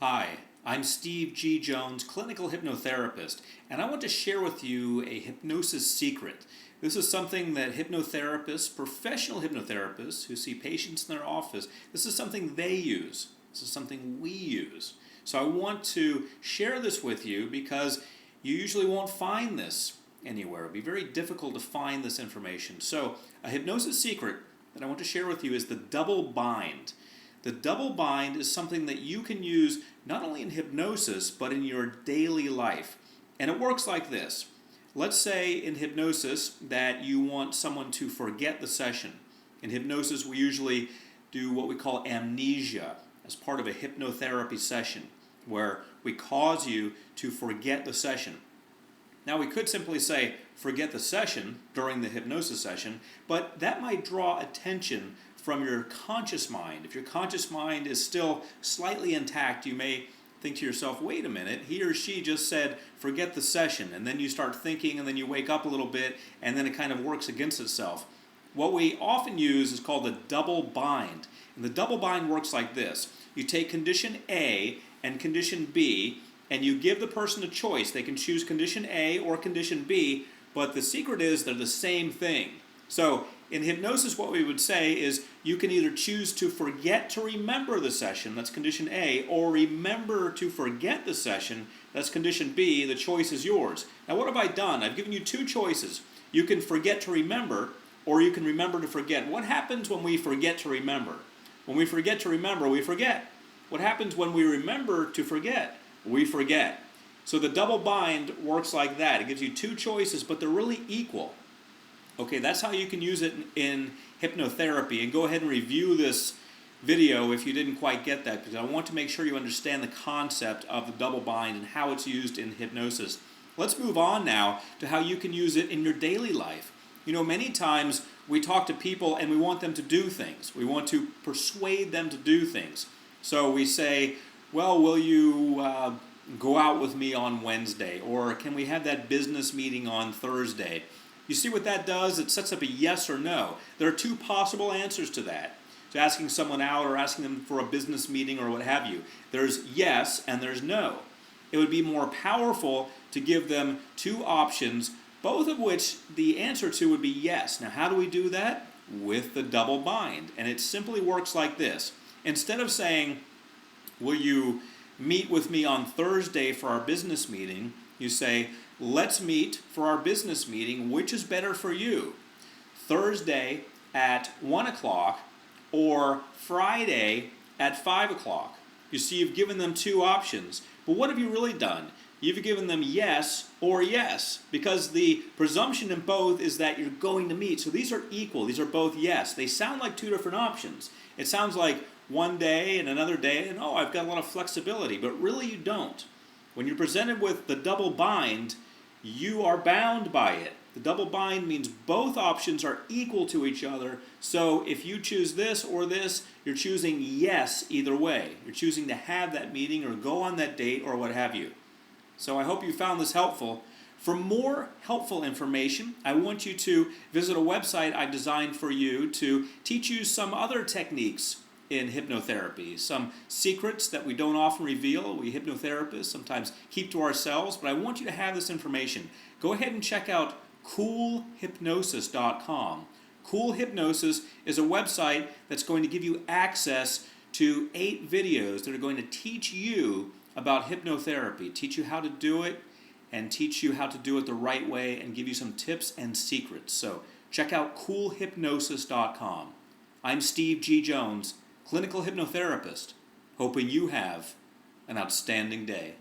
Hi, I'm Steve G. Jones, clinical hypnotherapist, and I want to share with you a hypnosis secret. This is something that hypnotherapists, professional hypnotherapists who see patients in their office, this is something they use. This is something we use. So I want to share this with you because you usually won't find this anywhere. It'll be very difficult to find this information. So a hypnosis secret that I want to share with you is the double bind. The double bind is something that you can use not only in hypnosis, but in your daily life. And it works like this. Let's say in hypnosis that you want someone to forget the session. In hypnosis, we usually do what we call amnesia as part of a hypnotherapy session, where we cause you to forget the session. Now, we could simply say, forget the session during the hypnosis session, but that might draw attention from your conscious mind. If your conscious mind is still slightly intact, you may think to yourself, wait a minute, he or she just said, forget the session, and then you start thinking, and then you wake up a little bit, and then it kind of works against itself. What we often use is called the double bind, and the double bind works like this. You take condition A and condition B, and you give the person a choice. They can choose condition A or condition B, but the secret is they're the same thing. So in hypnosis, what we would say is you can either choose to forget to remember the session, that's condition A, or remember to forget the session, that's condition B. The choice is yours. Now, what have I done? I've given you two choices. You can forget to remember, or you can remember to forget. What happens when we forget to remember? When we forget to remember, we forget. What happens when we remember to forget? We forget. So the double bind works like that. It gives you two choices, but they're really equal. Okay, that's how you can use it in hypnotherapy. And go ahead and review this video if you didn't quite get that, because I want to make sure you understand the concept of the double bind and how it's used in hypnosis. Let's move on now to how you can use it in your daily life. You know, many times we talk to people and we want them to do things. We want to persuade them to do things. So we say, well, will you go out with me on Wednesday? Or can we have that business meeting on Thursday? You see what that does? It sets up a yes or no. There are two possible answers to that. To asking someone out or asking them for a business meeting or what have you. There's yes and there's no. It would be more powerful to give them two options, both of which the answer to would be yes. Now, how do we do that? With the double bind. And it simply works like this. Instead of saying, will you meet with me on Thursday for our business meeting? You say, let's meet for our business meeting. Which is better for you? Thursday at 1 o'clock or Friday at 5 o'clock? You see, you've given them two options. But what have you really done? You've given them yes or yes, because the presumption in both is that you're going to meet. So these are equal. These are both yes. They sound like two different options. It sounds like one day and another day, and oh, I've got a lot of flexibility, but really you don't. When you're presented with the double bind, you are bound by it. The double bind means both options are equal to each other, so if you choose this or this, you're choosing yes either way. You're choosing to have that meeting or go on that date or what have you. So I hope you found this helpful. For more helpful information, I want you to visit a website I designed for you to teach you some other techniques in hypnotherapy, some secrets that we don't often reveal. We hypnotherapists sometimes keep to ourselves, but I want you to have this information. Go ahead and check out coolhypnosis.com. Cool Hypnosis is a website that's going to give you access to 8 videos that are going to teach you about hypnotherapy, teach you how to do it, and teach you how to do it the right way, and give you some tips and secrets. So check out coolhypnosis.com. I'm Steve G. Jones, clinical hypnotherapist, hoping you have an outstanding day.